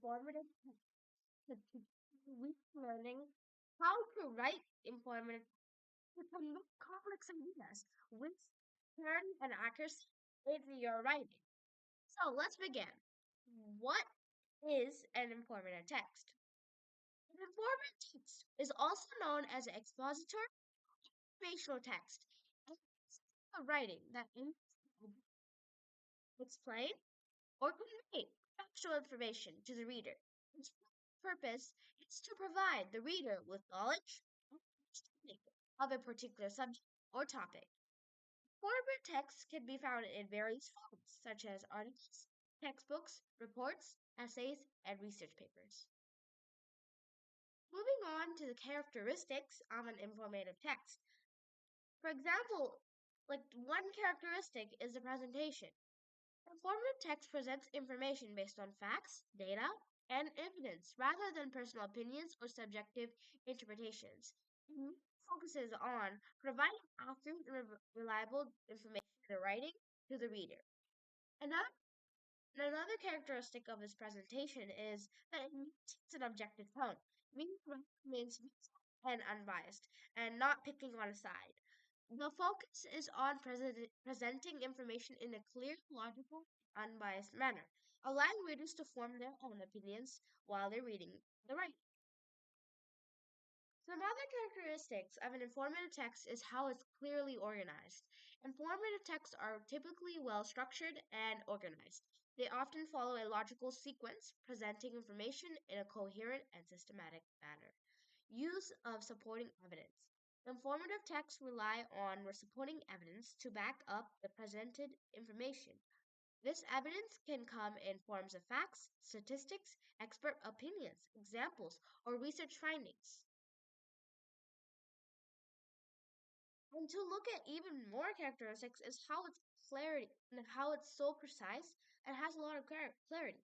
informative text. We're learning how to write informative to convey complex ideas with clarity and accuracy in your writing. So let's begin. What is an informative text? An informative text is also known as expository informational text. It's a writing that aims to explain or convey factual information to the reader. Its purpose is to provide the reader with knowledge and understanding of a particular subject or topic. Forward text can be found in various forms, such as articles, textbooks, reports, essays, and research papers. Moving on to the characteristics of an informative text. For example, like one characteristic is the presentation. Informative text presents information based on facts, data, and evidence rather than personal opinions or subjective interpretations. It focuses on providing accurate and reliable information in writing to the reader. Another characteristic of this presentation is that it maintains an objective tone, meaning it remains neutral and unbiased, and not picking on a side. The focus is on presenting information in a clear, logical, unbiased manner, allowing readers to form their own opinions while they're reading the writing. Some other characteristics of an informative text is how it's clearly organized. Informative texts are typically well structured and organized. They often follow a logical sequence, presenting information in a coherent and systematic manner. Use of supporting evidence. Informative texts rely on supporting evidence to back up the presented information. This evidence can come in forms of facts, statistics, expert opinions, examples, or research findings. And to look at even more characteristics is how it's clarity and how it's so precise and has a lot of clarity.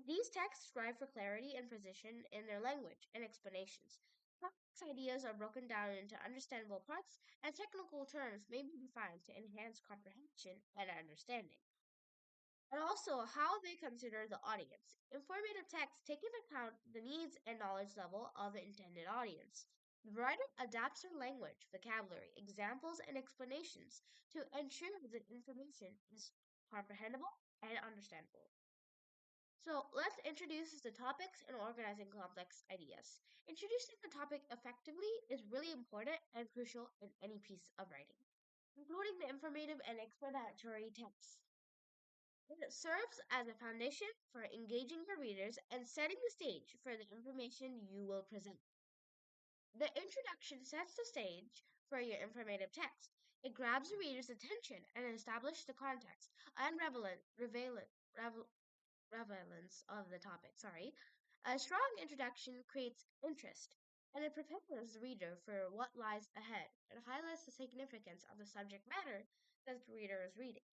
These texts strive for clarity and precision in their language and explanations. Complex ideas are broken down into understandable parts, and technical terms may be defined to enhance comprehension and understanding. And also, how they consider the audience. Informative texts take into account the needs and knowledge level of the intended audience. The writer adapts her language, vocabulary, examples, and explanations to ensure that information is comprehensible and understandable. So let's introduce the topics and organizing complex ideas. Introducing the topic effectively is really important and crucial in any piece of writing, including the informative and explanatory text. It serves as a foundation for engaging your readers and setting the stage for the information you will present. The introduction sets the stage for your informative text. It grabs the reader's attention and establishes the context and relevance of the topic. A strong introduction creates interest, and it prepares the reader for what lies ahead and highlights the significance of the subject matter that the reader is reading.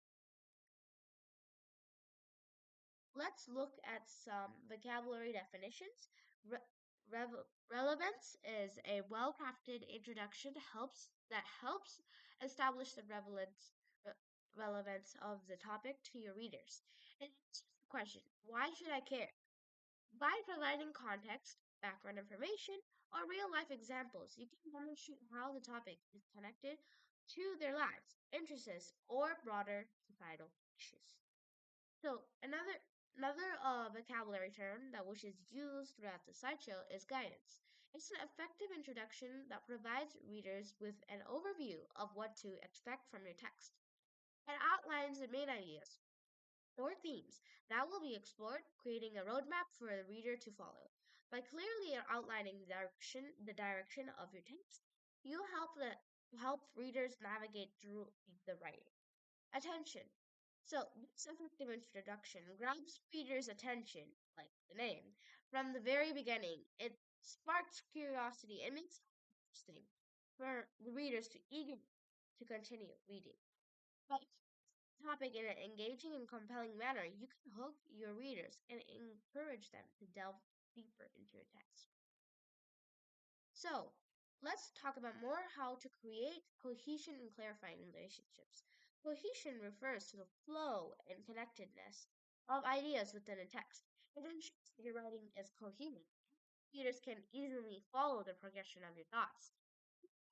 Let's look at some vocabulary definitions. Relevance is a well-crafted introduction that helps establish the relevance of the topic to your readers. It answers the question, why should I care? By providing context, background information, or real-life examples, you can demonstrate how the topic is connected to their lives, interests, or broader societal issues. So another vocabulary term that which is used throughout the slideshow is guidance. It's an effective introduction that provides readers with an overview of what to expect from your text. It outlines the main ideas or themes that will be explored, creating a roadmap for the reader to follow. By clearly outlining the direction of your text, you help readers navigate through the writing. Attention. So, this effective introduction grabs readers' attention, like the name, from the very beginning. It sparks curiosity and makes it interesting for the readers to eager to continue reading. By topic in an engaging and compelling manner, you can hook your readers and encourage them to delve deeper into your text. So, let's talk about more how to create cohesion and clarifying relationships. Cohesion refers to the flow and connectedness of ideas within a text. It ensures that your writing is coherent. Readers can easily follow the progression of your thoughts.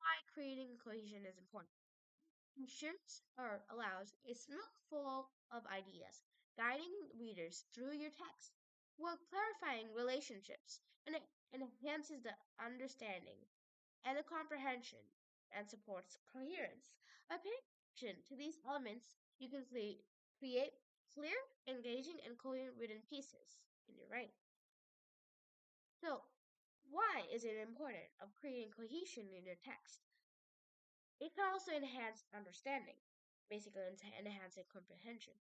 Why creating cohesion is important. Ensures or allows a smooth flow of ideas, guiding readers through your text while clarifying relationships, and it enhances the understanding and the comprehension and supports coherence. By paying attention to these elements, you can create clear, engaging, and coherent written pieces in your writing. So, why is it important of creating cohesion in your text? It can also enhance understanding, basically enhancing comprehension.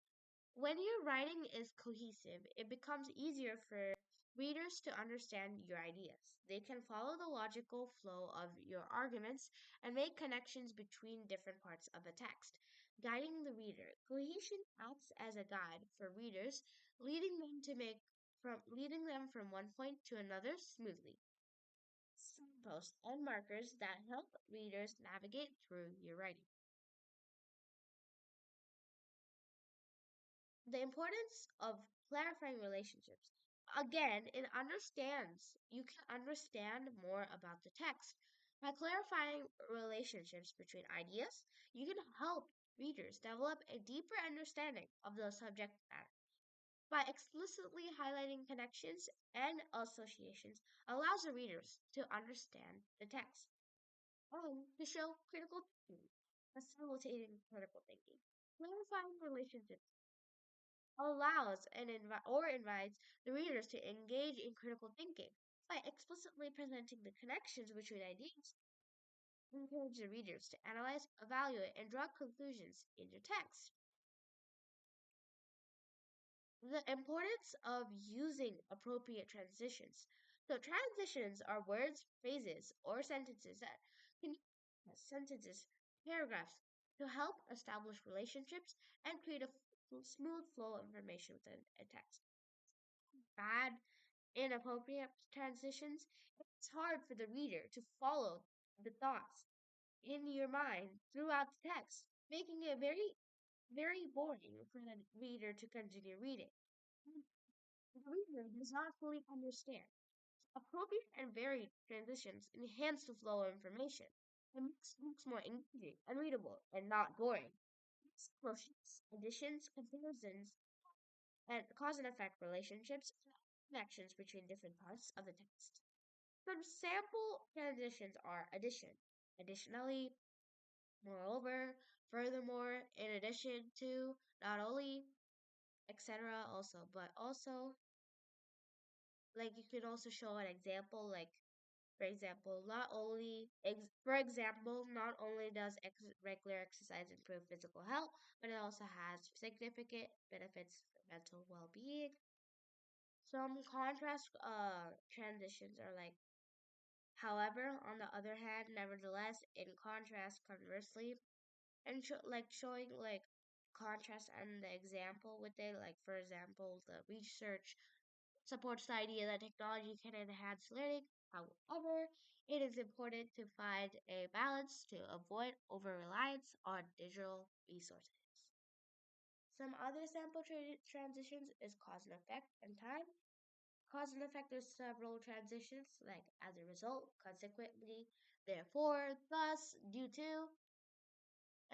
When your writing is cohesive, it becomes easier for readers to understand your ideas. They can follow the logical flow of your arguments and make connections between different parts of the text, guiding the reader. Cohesion acts as a guide for readers, leading them from one point to another smoothly. Signposts and markers that help readers navigate through your writing. The importance of clarifying relationships. Again, you can understand more about the text. By clarifying relationships between ideas, you can help readers develop a deeper understanding of the subject matter. By explicitly highlighting connections and associations, allows the readers to understand the text and to show critical thinking, facilitating critical thinking. Clarifying relationships allows or invites the readers to engage in critical thinking by explicitly presenting the connections between ideas. Encourage the readers to analyze, evaluate, and draw conclusions in your text. The importance of using appropriate transitions. So transitions are words, phrases, or sentences that can sentences, paragraphs to help establish relationships and create a smooth flow of information within a text. Bad, inappropriate transitions, it's hard for the reader to follow the thoughts in your mind throughout the text, making it very boring for the reader to continue reading. The reader does not fully understand. Appropriate and varied transitions enhance the flow of information and makes books more engaging and readable and not boring. Explosions, additions, comparisons, and cause and effect relationships and connections between different parts of the text. Some sample transitions are addition, additionally, moreover, furthermore, in addition to, not only, etc. also, but also, like you could also show an example, like for example, for example, not only does regular exercise improve physical health, but it also has significant benefits for mental well-being. Some contrast transitions are like, however, on the other hand, nevertheless, in contrast, conversely, and showing like contrast and the example with it, like for example, the research supports the idea that technology can enhance learning. However, it is important to find a balance to avoid over-reliance on digital resources. Some other sample transitions is cause and effect and time. Cause and effect are several transitions, like as a result, consequently, therefore, thus, due to,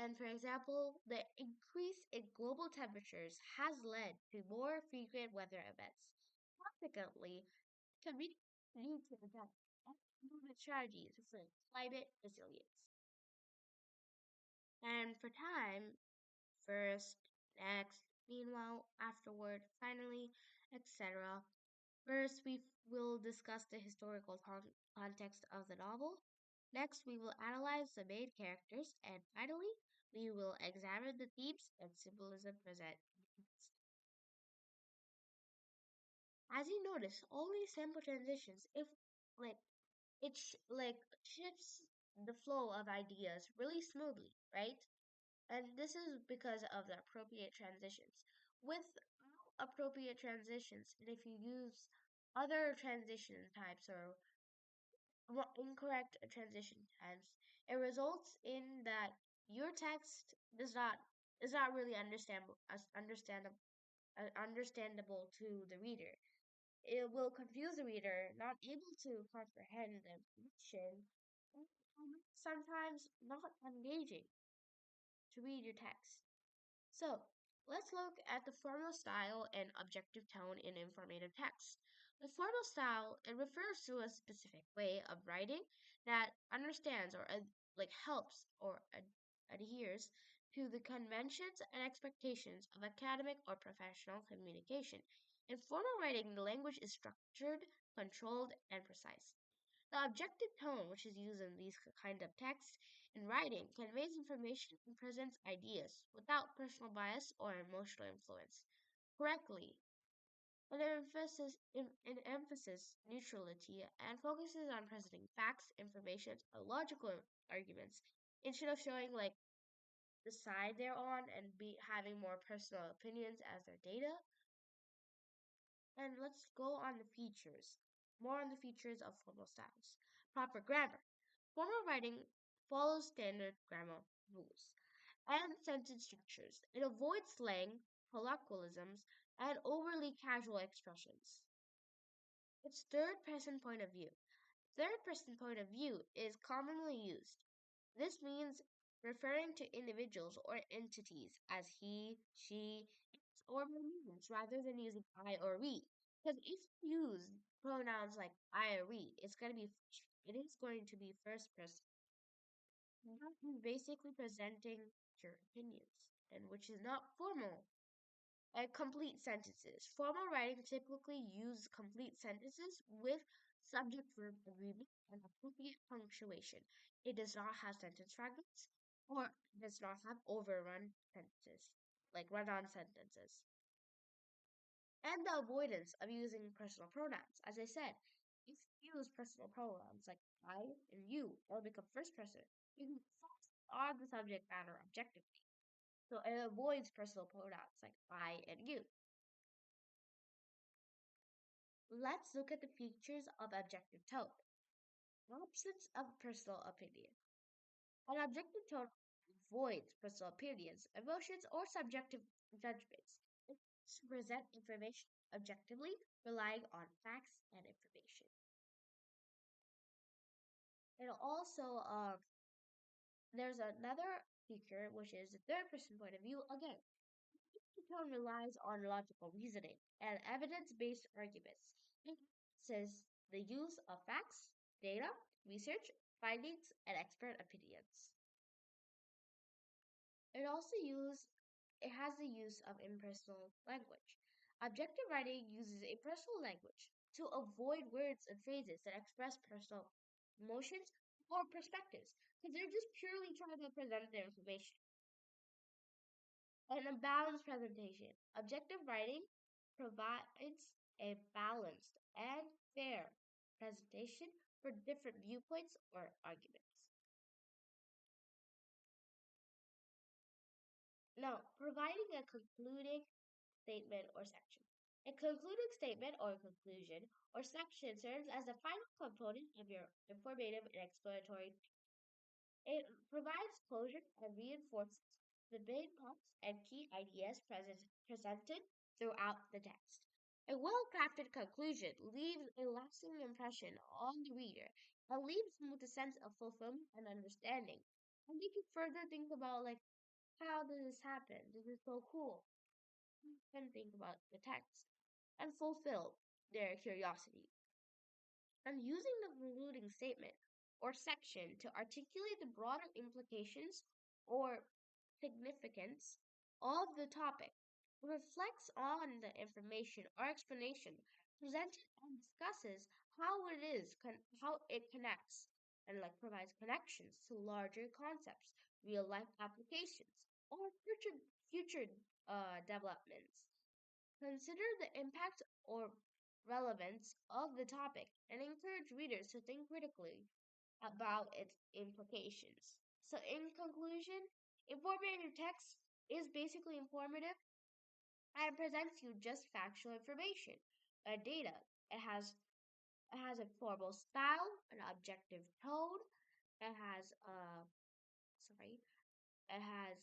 and for example, the increase in global temperatures has led to more frequent weather events. Consequently, community need to adapt and implement strategies for climate resilience. And for time, first, next, meanwhile, afterward, finally, etc. First, we will discuss the historical context of the novel. Next, we will analyze the main characters. And finally, we will examine the themes and symbolism present in the text. As you notice, all these sample transitions, if like like shifts the flow of ideas really smoothly, right? And this is because of the appropriate transitions. With appropriate transitions, and if you use other transition types or incorrect transition types, it results in that your text does not is not really understandable to the reader. It will confuse the reader, not able to comprehend the information, and sometimes not engaging to read your text. So, let's look at the formal style and objective tone in informative text. The formal style, it refers to a specific way of writing that understands or helps or adheres to the conventions and expectations of academic or professional communication. In formal writing, the language is structured, controlled, and precise. The objective tone, which is used in these kind of texts in writing, conveys information and presents ideas without personal bias or emotional influence correctly. It emphasizes neutrality and focuses on presenting facts, information, and logical arguments instead of showing the side they're on and be having more personal opinions as their data. And let's go on the features. More on the features of formal styles. Proper grammar. Formal writing follows standard grammar rules and sentence structures. It avoids slang, colloquialisms, and overly casual expressions. Its third person point of view. Third person point of view is commonly used. This means referring to individuals or entities as he, she, or pronouns rather than using I or we. Because if you use pronouns like I or we, it is going to be first person. That is basically presenting your opinions, and which is not formal. Complete sentences. Formal writing typically use complete sentences with subject-verb agreement and appropriate punctuation. It does not have sentence fragments or does not have overrun sentences, like run-on sentences. And the avoidance of using personal pronouns. As I said, if you use personal pronouns like I and you, it'll become first person. You can focus on the subject matter objectively. So it avoids personal pronouns like I and you. Let's look at the features of objective tone. Absence of personal opinion. An objective tone avoids personal opinions, emotions, or subjective judgments. It aims to present information objectively, relying on facts and information. And also, there's another feature which is the third person point of view. Again, the tone relies on logical reasoning and evidence-based arguments. It says the use of facts, data, research, findings, and expert opinions. It also use it has the use of impersonal language. Objective writing uses impersonal language to avoid words and phrases that express personal emotions or perspectives, because they're just purely trying to present their information. And a balanced presentation. Objective writing provides a balanced and fair presentation for different viewpoints or arguments. Now, providing a concluding statement or section. A concluding statement or conclusion or section serves as the final component of your informative and explanatory. It provides closure and reinforces the main points and key ideas presented throughout the text. A well-crafted conclusion leaves a lasting impression on the reader and leaves them with a sense of fulfillment and understanding. And they can further think about how did this happen? This is so cool. And think about the text and fulfill their curiosity. And using the concluding statement or section to articulate the broader implications or significance of the topic reflects on the information or explanation presented and discusses how it connects and provides connections to larger concepts, real life applications, or future developments. Consider the impact or relevance of the topic and encourage readers to think critically about its implications. So, in conclusion, informative text is basically informative and presents you just factual information, data. It has it has a formal style, an objective tone. It has sorry, it has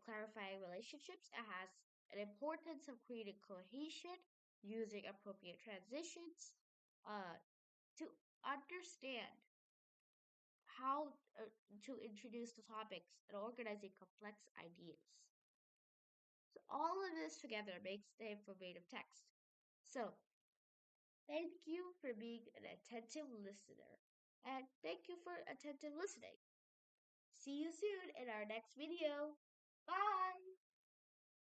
clarifying relationships. It has an importance of creating cohesion using appropriate transitions, uh, to understand how to introduce the topics and organizing complex ideas. So all of this together makes the informative text. So thank you for being an attentive listener. And thank you for attentive listening. See you soon in our next video. Bye!